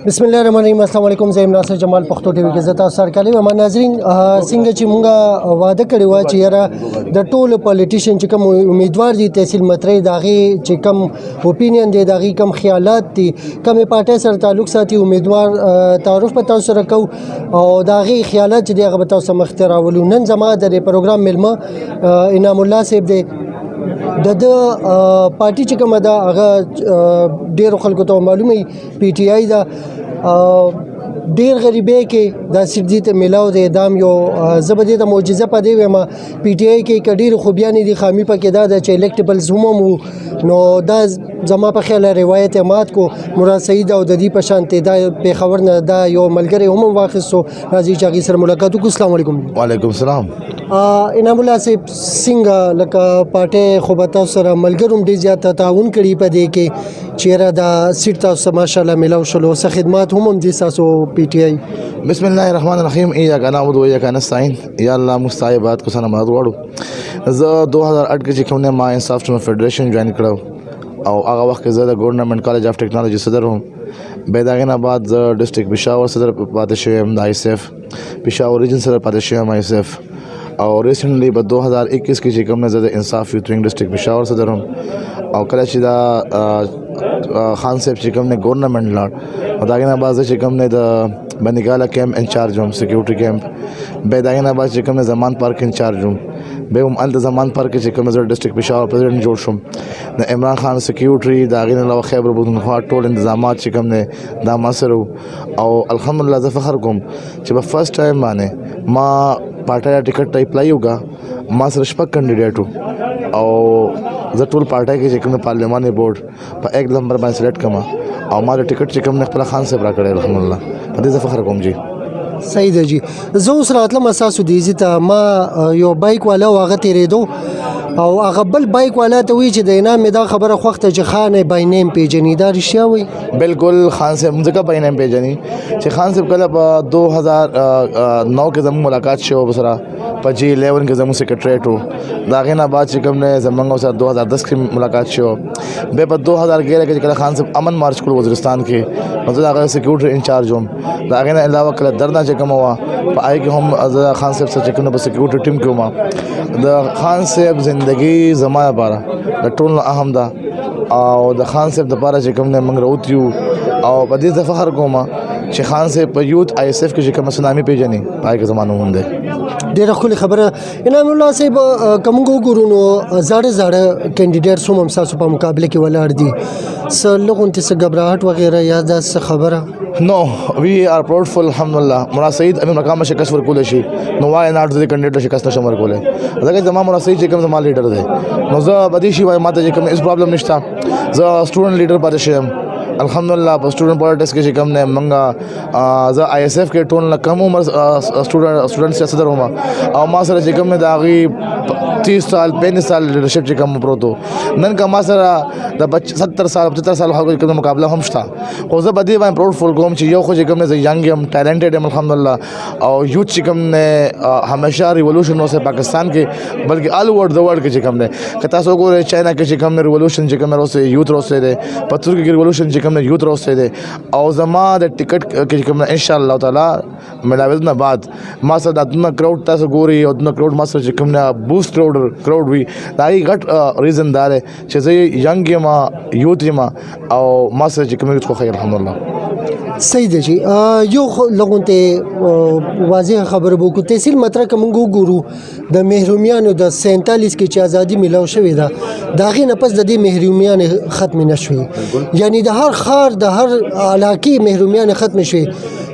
بسم الله الرحمن الرحیم. السلام علیکم. زه ناصر جمال پښتو ټي وي کې زتا سر کلی و. ناظرین څنګه چې مونږه وعده کړی و چې یاره د ټولو پالیټیشن چې کوم امیدوار دي تحصیل متري داغي چې کوم اوپینین دي داغي کوم خیالات دي کوم پارټي سره تعلق ساتي امیدوار تعارف په تاسو سره کو او داغي خیالات چې دغه به تاسو مخ ته راولو. نن زما د پروګرام ملما انعام الله صاحب دی د پارټي چې کومه ده هغه ډیرو خلکو ته معلومه پی ټی آی ده ډیر غریبه کې دا سړي ته ملاو دی دام یو زبدي د معجزه پدې وما پی ټی آی کې کډیر خوبیان دي خامي پکې دا د الیکټیبلز هم نو دا زما په خیال روایت مات کو مراد سعید او د دې په شانته دا په خبر نه دا یو ملګری هم واخصو راځي چې هغه سره ملاقات وکړو. السلام علیکم. وعلیکم السلام. انعام الله صاحب څنګه لکه پارټي خو به تاسو سره ملګروم ډیر زیات تعاون کړی په دې کې چیرې دا سیټ تاسو ماشاءالله ملاو شلو څه خدمات هم دي تاسو پی ټی آی. بسم الله الرحمن الرحیم. ایاک نعبد و ایاک نستعین. یا الله مستعیبات کو سلام غواړو. زه 2008 کې چې کوم نه ما انصاف ټیم فدریشن جوائن کړو او هغه وخت کې زه د ګورنمنت کالج اف ټیکنالوژي صدر وم. به دا غنه بعد زه ډسټریکټ پېښور صدر پاتې شوم د آی اس اف پېښور ریجن صدر پاتې شوم آی اس اف او ریسنټلی په 2021 کې چې کوم نه زه د انصاف یوت وینګ ډسټریکټ پېښور صدر وم او کله چې دا خان صاحب چې کوم نه ګورنمنت لاړ دا غنه بعد چې کوم نه د بنګالا کیمپ انچارج وم سکیورټي کیمپ به دا غنه بعد چې کوم نه زمان پارک انچارج وم به هم ال زمان پارک چې کوم زه ډسټریکټ پېښور پریزیډنټ جوړ شوم. د عمران خان سکیورټي دا غنه علاوه خیبر پختونخوا ټول تنظیمات چې کوم نه دا مسرو او الحمدلله زه فخر کوم چې په فرست ټایم باندې ما پارټي ټیکټ اپلای وکړه. ما سره شپږ کینډیډیټ او زه ټول پارټي کې چې کوم پارلیماني بورډ په 1 نمبر باندې سلیکټ کما او ما د ټیکټ چې کوم خپل خان صاحب را کړی الحمدلله په دې زه فخر کوم. جی صحیح ده جی. زه اوس راتلم اساسو دی ته ما یو بایک والا واغه تیرېدو او هغه بل بایک والا ته وی چې د انعام دا خبره خوخته چې خان بای نیم پیجنې دا رښتیا وي؟ بالکل خان صاحب مزګه بای نیم پیجنې چې خان صاحب کله په 2009 کې زموږ ملاقات شو بسره په جی 11 کې زموږ سیکریټریټ وو دا غینه بعد چې کوم نه زمونږ سره 2010 کې ملاقات شو به په 2011 کې کله خان صاحب امن مارچ کړو وزیرستان کې نو دا سیکریټری انچارج وم دا غینه علاوه کله درنا چې کوم وا په آی کې هم خان صاحب سره چې کوم په سیکریټری ټیم کې وم. د خان صاحب زندگی زما لپاره د ټول اهم ده او د خان صاحب د لپاره چې کوم نه موږ راوتیو او په دې فخر کوم چې خان صاحب په یوت آی اس اف کې چې کوم سنامي پیژنې پای کې زمانو مونږ ډیره خو خبره. انعام الله صاحب کوم ګورو نو زړه کینډیډیټس هم تاسو په مقابله کې ولاړ دي سلغون ته غبرهټ وغیرہ یا دا خبره؟ نو وی آر پراودفul الحمدلله. مراد سعید امیر مقام شکست ورکول شي نو وای نه د کینډیډیټ شکست نشم ورکول ځکه زما مراد سعید چې کوم زما لیډر دی نو زه بدی شي وای ماته چې کوم اس پرابلم نشته زه سټوډنټ لیډر پاتې شم الحمدلله. په سټوډنټ پالیټکس کې چې کوم نه منګه زه آی اس اف کې ټول کم عمر سټوډنټ صدر وم او ما سره چې کوم نه دا غي 30 سال 35 سال لیډرشپ چې کوم پروتو نن کا ما سره د 70 سال 75 سال هغه کوم مقابله هم شته خو زه بدی باندې پراودفul کوم چې یو خو چې کوم نه ینګ یم ټیلنټډ یم الحمدلله او یوت چې کوم نه همیشه ریولوشن اوسه پاکستان کې بلکې آل اوور د ورلد کې چې کوم نه کته سو ګوره چاینا کې چې کوم نه ریولوشن چې کوم اوسه یوت اوسه ده پتور کې ریولوشن چې کوم نه یوت اوسه ده او زما د ټیکټ کې کوم ان شاء الله تعالی ملاوت نه بعد ما سره د کراود تاسو ګوري او د کراود ما سره چې کوم نه بوست کراود وی دا یي غټ ریزن دار چې زه ینګ یم یوت یم او ما سره چې کوم یو خو خیر الحمدلله. صحیح ده جی. یو لغون ته واضح خبر بو کو تحصیل متره کوم ګورو د محرومیانو د 47 کې چې ازادي ملاو شوې ده دا غي نه پس د دې محرومیان ختم نشوي یعنی د هر خار د هر علاقې محرومیان ختم شوي.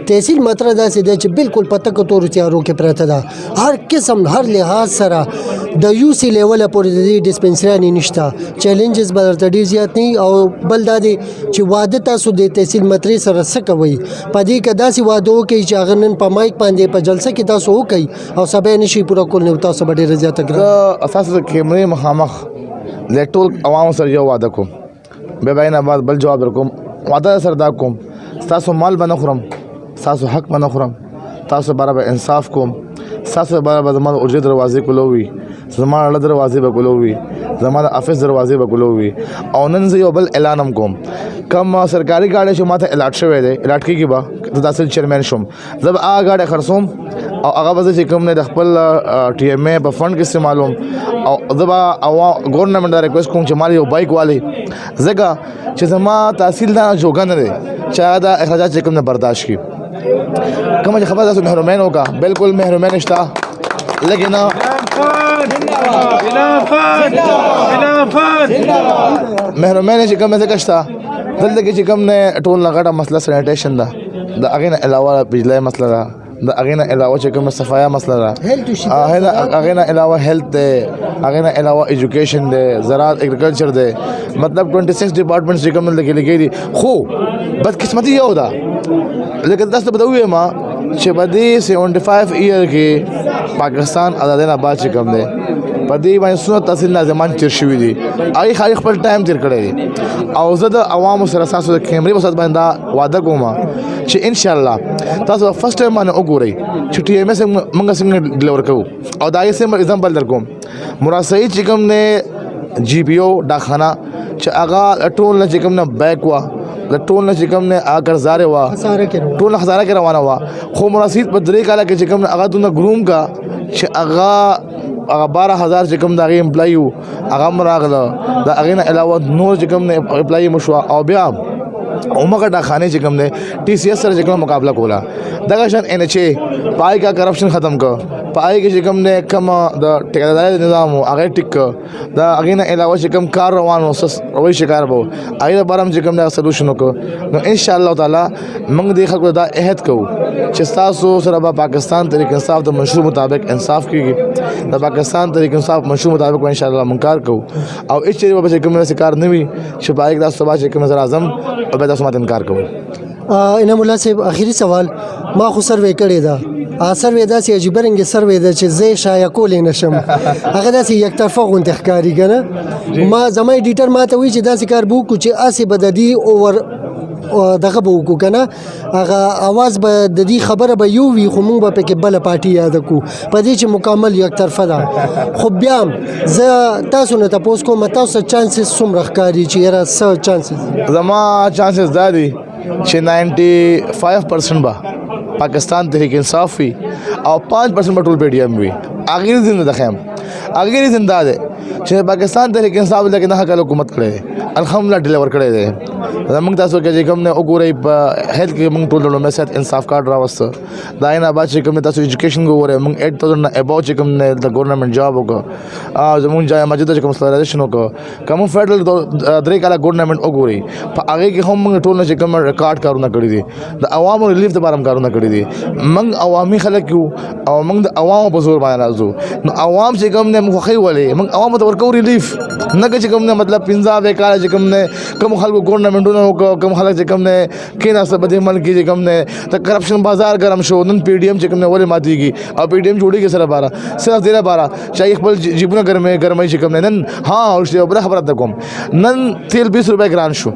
تحصیل متره داسې ده چې بالکل پته کو تور تیارو کې پراته ده هر قسم هر لحاظ سره د یو سی لیول پورې د ډیسپنسری نشته چیلنجز بدرته ډیر زیات نه او بل دا دي چې واده تاسو د تحصیل متري سره سکه وي پدې کې داسې واده کوي چې هغه نن په مایک باندې په جلسه کې تاسو وکي او سبا نشي پوره کول نو تاسو به ډیر زیات ګرځي اساس کیمرې مخامخ د ټول عوام سره یو واده کوم به باینه بعد بل جواب ورکوم واده سره دا کوم تاسو مال بنه خورم تاسو حق بنه خورم تاسو برابر انصاف کوم تاسو برابر زموږ اورجه دروازې کولوي زموږ له دروازې به کولوي زموږ افیس دروازې به کولوي او نن زه یو بل اعلانم کوم کم سرکاري ګاډي چې ماته الاټ شوی دی الاټ کېږي به د تحصیل چیرمین شم زه به هغه ګاډی خرڅوم او هغه به زه چې کوم دی د خپل ټي ایم اے په فنډ کې استعمالوم او زه به ګورنمنټ ته ریکویسټ کوم چې مال یو بایک والی ځکه چې زما تحصیلدار جوګه نه دی چې هغه د اخراجات چې کوم نه برداشت کړي کومه چې خبره تاسو مهرمن وکړه بالکل مهرمن شته لیکن مهرمن چې کوم څه کشته دلته کې چې کوم نه ټول لغړه مسله سینیټیشن ده د هغې نه علاوه بجلی مسله ده د هغې نه علاوه چې کوم صفایا مسله ده هغې نه علاوه هیلث دی هغې نه علاوه ایجوکیشن دی زراعت اګریکلچر دی مطلب 26 ډپارټمنټس چې کوم دلته کې لګېږي دي خو بدقسمتي یو ده لیکن تاسو ته به ووایم چې په دې 75 ایئر کې پاکستان آزادۍ نه بعد چې کوم دی په دې باندې څونه تحصیل ناظمان تېر شوي دي هغې خالي خپل ټایم تېر کړی دی او زه د عوامو سره ستاسو د کیمرې په وسط باندې دا وعده کوم چې انشاءالله تاسو فرست ټایم باندې وګورئ چې ټي ایم اے موږ څنګه ډیلیور کوو او د هغې سیم اگزامپل در کوم مراد سعید چې کوم دی جی پی او ډاکخانه چې هغه ټول نه چې کوم نه بیک وه د ټول نه چې کوم نه هغه ګرځارې وه ټول نه خساره کې روانه وه خو مراد سعید په 3 کاله کې چې کوم نه هغه دونه ګروم کا چې هغه 12,000 چې کوم د هغې امپلایي وو هغه هم راغله د هغې نه علاوه نور چې کوم نه امپلایي مو شوه او بیا عمر ډاکخانې چې کوم دی ټي سی ایس سره چې کوم مقابله کوله دغه شان ان ایچ اے پای کا کرپشن ختم کړ پای کې چې کوم دی کم د ټیکداري نظام هغه ټیک کړ د هغې نه علاوه چې کوم کار روان و روي شکار به هغې لپاره هم چې کوم دی سلوشن وکړو نو انشاءالله تعالی موږ دې خلکو دا عهد کوو چې ستاسو سره به پاکستان تحریک انصاف د منشور مطابق انصاف کېږي د پاکستان تحریک انصاف منشور مطابق به انشاءالله موږ کار کوو او هېڅ چېرې به چې کوم داسې کار نه وي چې په هغې کې تاسو سبا چې کوم وزیر اعظم او بیا تاسو ماته انکار کوئ انعام الله صاحب اخري سوال ما خو سروې کړې ده سروې داسې عجیبه رنګې سروې ده چې زه یې شایع کولی نه شم هغه داسې یک طرفه غوندې ښکاري که نه ما زما ایډیټر ما ته وایي چې داسې کار به وکړو چې هسې به د دې اوور دغه به وکړو که نه هغه اواز به د دې خبره به یو وي خو موږ به پکې بله پارټي یاده کړو په دې چې مکمل یک طرفه ده خو بیا هم زه تاسو نه تپوس کوم تاسو چانسز څومره ښکاري چې یاره څه چانسز زما چانسز دا دي چې 95% به پاکستان تحریک انصاف وي او 5% به ټول پی ډي ایم وي هغې ریزن د خیم هغې ریزن دا دی چې پاکستان تحریک انصاف لکه 9 کال حکومت کړی دی الحمدلله ډیلیور کړی دی زموږ تاسو کې چې کوم نه وګورئ په هیلث کې موږ ټول لومړی صحت انصاف کارډ راوسته د هغې نه بعد چې کوم تاسو ایجوکیشن وګورئ موږ 8000 نه اباو چې کوم نه د ګورنمنټ جاب وکړو زموږ جامع مسجد چې کوم سلایزیشن وکړو کوم فیډرل 3 کاله ګورنمنټ وګورئ په هغې کې هم موږ ټول چې کوم ریکارډ کارونه کړي دي د عوامو ریلیف لپاره هم کارونه کړي دي موږ عوامي خلک یو او موږ د عوامو په زور باندې راځو نو عوام چې کوم نه موږ خوښوي ولې موږ عوامو ته ورکوو ریلیف نه چې کوم نه مطلب 15 کاله چې کوم نه کوم خلکو ګورنمنټونه وکړو کوم خلک چې کوم نه کېناسته په دې ملک کې چې کوم نه د کرپشن بازار ګرم شو نن پی ډي ایم چې کوم نه ولې ماتېږي او پی ډي ایم جوړېږي سره باره صرف دې لپاره چې خپل جیبونه ګرموي چې کوم نه نن ها او بله خبره ته کوم نن تیل 20 روپۍ ګران شو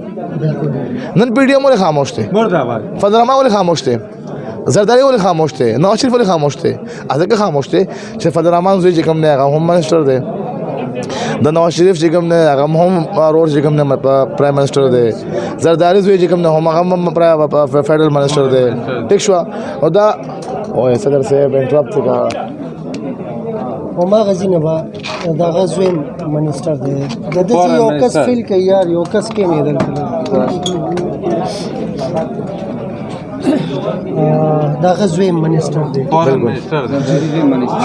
نن پی ډي ایم ولې خاموش دی فضل الرحمن ولې خاموش دی زرداری ولې خاموش دی نواز شریف ولې خاموش دی ځکه خاموش دی چې فضل الرحمن زوی چې کوم نه هغه هم منسټر دی د نواز شریف چې کوم نه هغه هم رور چې کوم نه پرایم منسټر دی زرداری زوی چې کوم نه هم هغه فیډرل منسټر دی ټیک شو او دا وای صدر صاحب انټرپټ کا وما غزینه با دغه زویم منسټر دی د دې یو کس فیل کوي یار یو کس کې نه دلته دغه زویم منسټر دی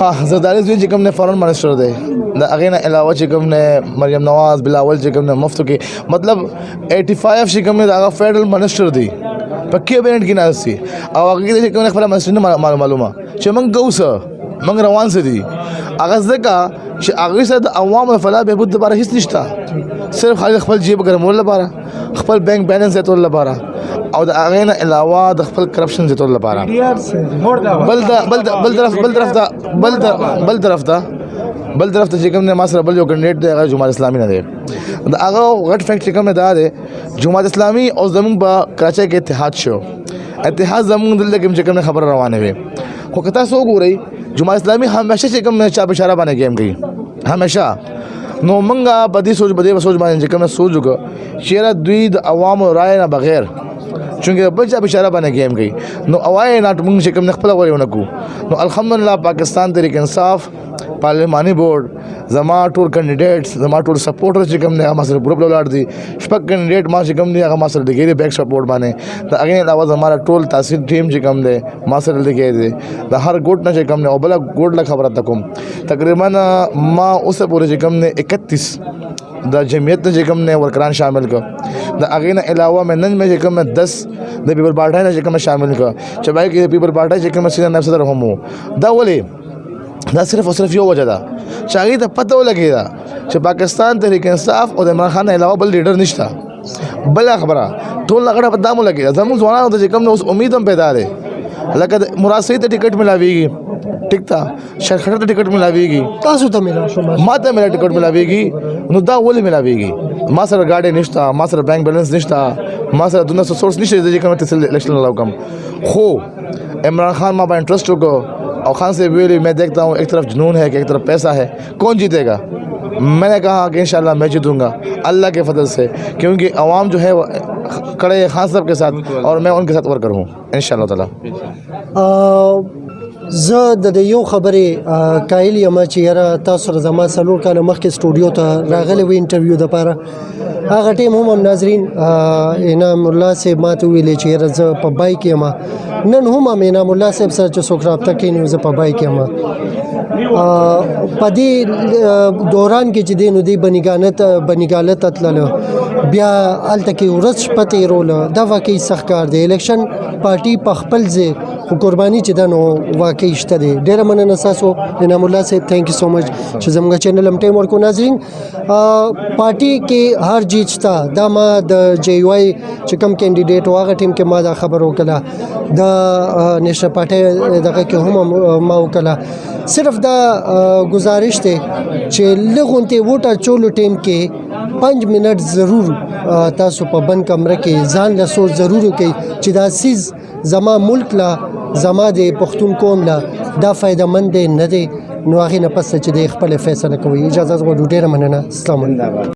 ها زرداری زوی چې کوم نه فارن منسټر دی د هغې نه علاوه چې کوم نه مریم نواز بلاول چې کوم نه مفتو کې مطلب 85 چې کوم نه هغه فیډرل منسټر دی په کیبنټ کې ناست دي او هغې چې کوم نه خپله منسټر نه معلومه چې موږ کوو څه موږ روان څه دي هغه ځکه چې هغې سره د عوامو د فلاح بهبود لپاره هېڅ نشته صرف خالي خپل جیب ګرمولو لپاره خپل بینک بیلنس زیاتولو لپاره او د هغې نه علاوه د خپل کرپشن زیاتولو لپاره بل طرف ته چې کوم نه ما سره بل یو کینډیډیټ دی هغه جماعت اسلامي نه دی د هغه غټ فیکټ چې کوم نه دا دی جماعت اسلامي او زموږ په کراچۍ کې اتحاد شو اتحاد زموږ دلته کې چې کوم خبره روانه وي خو که تاسو وګورئ جماعت اسلامي همیشه چې کوم چا په اشاره باندې گیم کوي همیشه نو منګه په دې سوچ باندې کوم سوچ وکړه چې دوی د عوامو رائے نه بغیر چونکه بل چا بشاره باندې گیم کوي نو اوای نه موږ چې کوم خپل غوړیونه کو نو الحمدلله پاکستان تحریک انصاف پارلیماني بورډ زما ټول کینډیډیټس زما ټول سپورټر چې کوم نه ما سره ګروپ لاړ دي شپږ کینډیډیټ ما چې کوم دي هغه ما سره لګي بیک سپورټ باندې دا اګین علاوه زما ټول تحصیل ټیم چې کوم دی ما سره لګي دي دا هر ګوټ نه چې کوم نه او بل ګوټ لا خبره تکوم تقریبا ما اوس پورې چې کوم نه 31 د جمعیت چې کوم نه ورکران شامل کړ دا اګین علاوه مې نن مې چې کوم 10 د پیپل پارټای نه چې کوم شامل کړ چې بای کې پیپل پارټای چې کوم سینه نفس در هم دا ولې دا صرف او صرف یو وجه ده چې هغه ته پته ولګی دا چې پاکستان تحریک انصاف او د عمران خان علاوه بل لیډر نشته بل خبره ټول لګړه په دامو لګی زموږ ځوانانو ته چې کوم اوس امید هم پیدا ده لکه مراد سید ته ټیکټ ملاويږي ټیک تا شرخټ ته ټیکټ ملاويږي تاسو ته ملا شو ما ته ملا ټیکټ ملاويږي نو دا ولې ملاويږي ما سره گاډي نشته ما سره بانک بیلانس نشته ما سره دونه سورس نشته چې کوم ته الیکشن لاوکم خو عمران خان ما باندې انټرسټ وکړو और खान से बोले मैं देखता हूँ एक तरफ जुनून है कि एक तरफ पैसा है कौन जीतेगा मैंने कहा कि इंशाल्लाह मैं जीतूँगा अल्लाह के फजल से क्योंकि अवाम जो है खड़े है खान साहब के साथ और मैं उनके साथ वर्कर हूँ इंशाल्लाह ताला زه د یو خبرې قایل یم چې یاره تاسو سره زما څلور کاله مخکې سټوډیو ته راغلی وي انټرویو دپاره هغه ټیم هم ناظرین انعام الله صاحب ما ته ویلې چې یاره زه په بایک یم نن هم انعام الله صاحب سره چې څوک رابطه کوي نو زه په بایک یم په دې دوران کې چې دی نو دی بنیګاله ته تلله بیا هلته کې ورځ شپه تېروله دا واقعي سخت کار دی الیکشن پارټي په خپل ځای خو قرباني چې ده نو واقعي شته دی ډېره مننه ستاسو انعام الله صاحب تھینک یو سو مچ چې زموږ چینل هم ټایم ورکړو ناظرین پارټي کې هر جیت شته دا ما د جے یو آی چې کوم کینډیډیټ و هغه ټیم کې ما دا خبر وکړه د نیشنل پارټي دغه کې هم ما وکړه صرف دا گزارش دی چې لږ غونتې ووټ اچولو ټیم کې 5 منټ ضرور تاسو په بند کمره کې ځان له سوچ ضرور وکړئ چې دا سیز زما ملک لا زما د پښتون قوم لا دا فایده مند نه دی نو هغې نه پس چې د خپل فیصله کوي اجازه غواړو ډېره مننه السلام علیکم